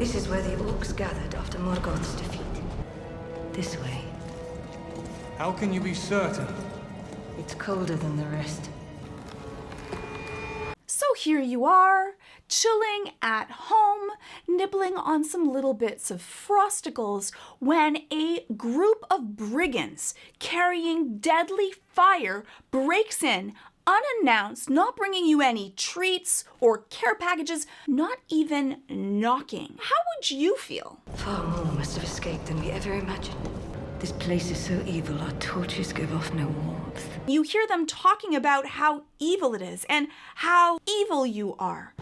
This is where the orcs gathered after Morgoth's defeat. This way. How can you be certain? It's colder than the rest. So here you are, chilling at home, nibbling on some little bits of frosticles, when a group of brigands carrying deadly fire breaks in, unannounced, not bringing you any treats or care packages, not even knocking. How would you feel? Far more must have escaped than we ever imagined. This place is so evil, our torches give off no warmth. You hear them talking about how evil it is and how evil you are.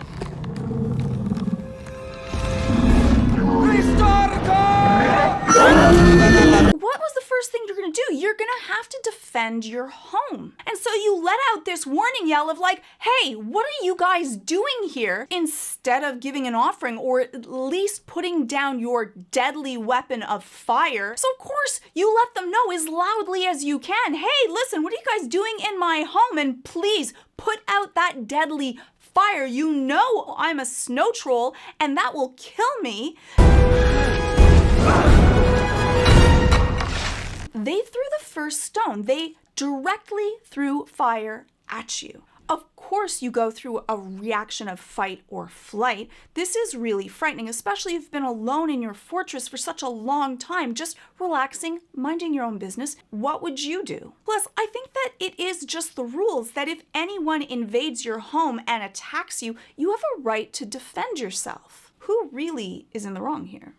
What was the first thing you're gonna do? You're gonna have to defend your home. And so you let out this warning yell of like, hey, what are you guys doing here? Instead of giving an offering or at least putting down your deadly weapon of fire. So of course you let them know as loudly as you can, hey, listen, what are you guys doing in my home? And please put out that deadly fire. You know I'm a snow troll and that will kill me. They threw the first stone. They directly threw fire at you. Of course, you go through a reaction of fight or flight. This is really frightening, especially if you've been alone in your fortress for such a long time, just relaxing, minding your own business. What would you do? Plus, I think that it is just the rules that if anyone invades your home and attacks you, you have a right to defend yourself. Who really is in the wrong here?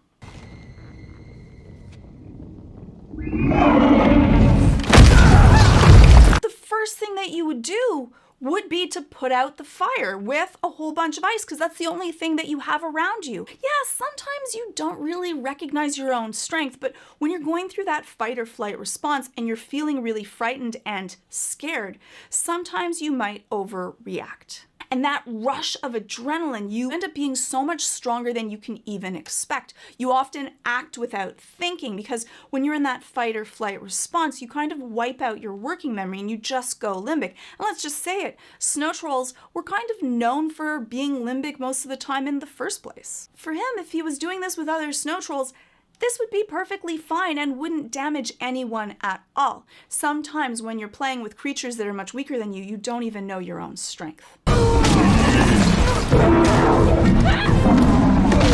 The first thing that you would do would be to put out the fire with a whole bunch of ice because that's the only thing that you have around you. Yeah, sometimes you don't really recognize your own strength, but when you're going through that fight or flight response and you're feeling really frightened and scared, sometimes you might overreact. And that rush of adrenaline, you end up being so much stronger than you can even expect. You often act without thinking because when you're in that fight or flight response, you kind of wipe out your working memory and you just go limbic. And let's just say it, snow trolls were kind of known for being limbic most of the time in the first place. For him, if he was doing this with other snow trolls, this would be perfectly fine and wouldn't damage anyone at all. Sometimes when you're playing with creatures that are much weaker than you, you don't even know your own strength. Who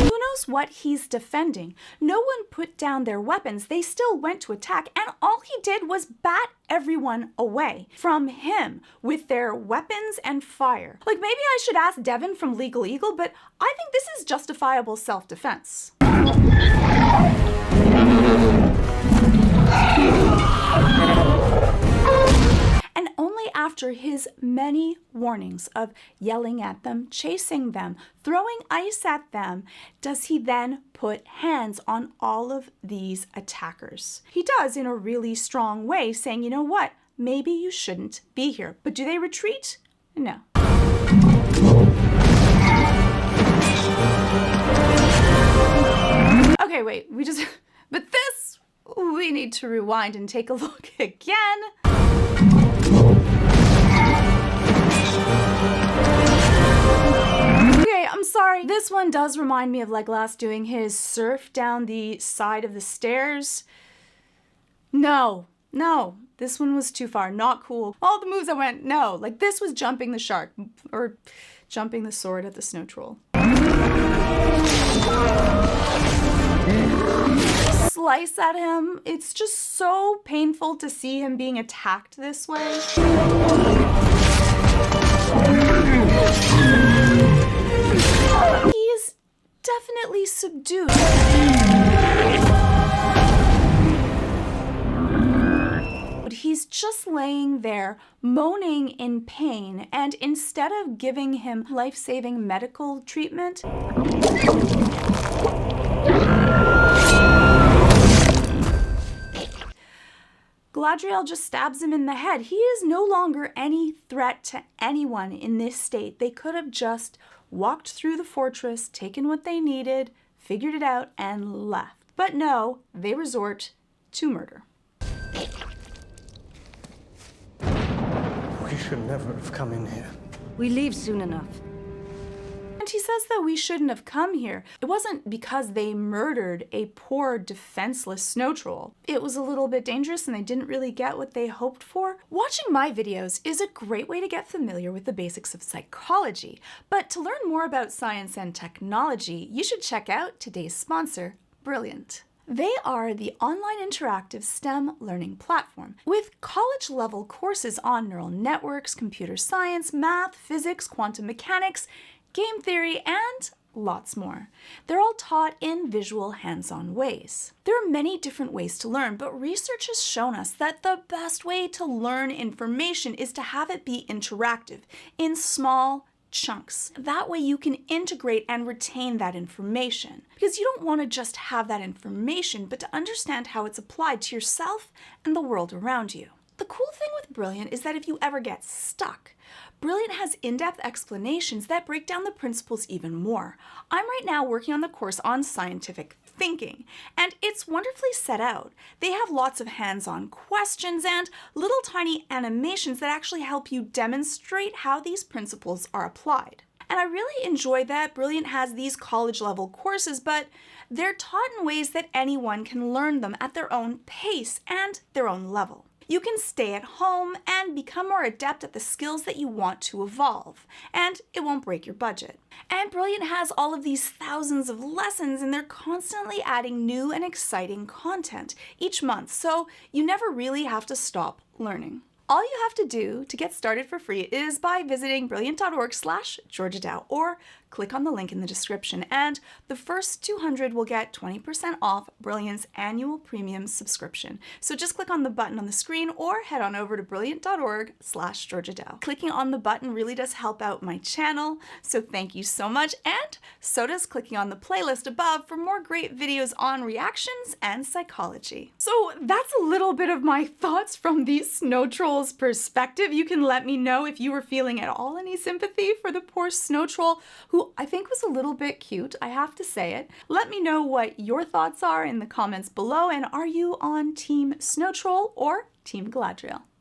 knows what he's defending? No one put down their weapons. They still went to attack, and all he did was bat everyone away from him with their weapons and fire. Like, maybe I should ask Devin from Legal Eagle, but I think this is justifiable self-defense. And only after his many warnings of yelling at them, chasing them, throwing ice at them, does he then put hands on all of these attackers. He does in a really strong way, saying, you know what, maybe you shouldn't be here. But do they retreat? No. Okay, wait, but this, we need to rewind and take a look again. Okay, I'm sorry. This one does remind me of Legolas doing his surf down the side of the stairs. No, this one was too far, not cool. All the moves I went, no, like this was jumping the shark or jumping the sword at the snow troll. Slice at him. It's just so painful to see him being attacked this way. He is definitely subdued. But he's just laying there, moaning in pain, and instead of giving him life-saving medical treatment, Galadriel just stabs him in the head. He is no longer any threat to anyone in this state. They could have just walked through the fortress, taken what they needed, figured it out, and left. But no, they resort to murder. We should never have come in here. We leave soon enough. And And he says that we shouldn't have come here. It wasn't because they murdered a poor, defenseless snow troll. It was a little bit dangerous and they didn't really get what they hoped for. Watching my videos is a great way to get familiar with the basics of psychology. But to learn more about science and technology, you should check out today's sponsor, Brilliant. They are the online interactive STEM learning platform with college-level courses on neural networks, computer science, math, physics, quantum mechanics, game theory, and lots more. They're all taught in visual, hands-on ways. There are many different ways to learn, but research has shown us that the best way to learn information is to have it be interactive in small chunks. That way you can integrate and retain that information. Because you don't want to just have that information, but to understand how it's applied to yourself and the world around you. The cool thing with Brilliant is that if you ever get stuck, Brilliant has in-depth explanations that break down the principles even more. I'm right now working on the course on scientific thinking, and it's wonderfully set out. They have lots of hands-on questions and little tiny animations that actually help you demonstrate how these principles are applied. And I really enjoy that Brilliant has these college-level courses, but they're taught in ways that anyone can learn them at their own pace and their own level. You can stay at home and become more adept at the skills that you want to evolve, and it won't break your budget. And Brilliant has all of these thousands of lessons, and they're constantly adding new and exciting content each month, so you never really have to stop learning. All you have to do to get started for free is by visiting brilliant.org/Georgia Dow or click on the link in the description, and the first 200 will get 20% off Brilliant's annual premium subscription. So just click on the button on the screen or head on over to brilliant.org/Georgia Dow. Clicking on the button really does help out my channel, so thank you so much, and so does clicking on the playlist above for more great videos on reactions and psychology. So that's a little bit of my thoughts from the snow troll's perspective. You can let me know if you were feeling at all any sympathy for the poor snow troll, who I think was a little bit cute, I have to say it. Let me know what your thoughts are in the comments below, and are you on Team Snow Troll or Team Galadriel?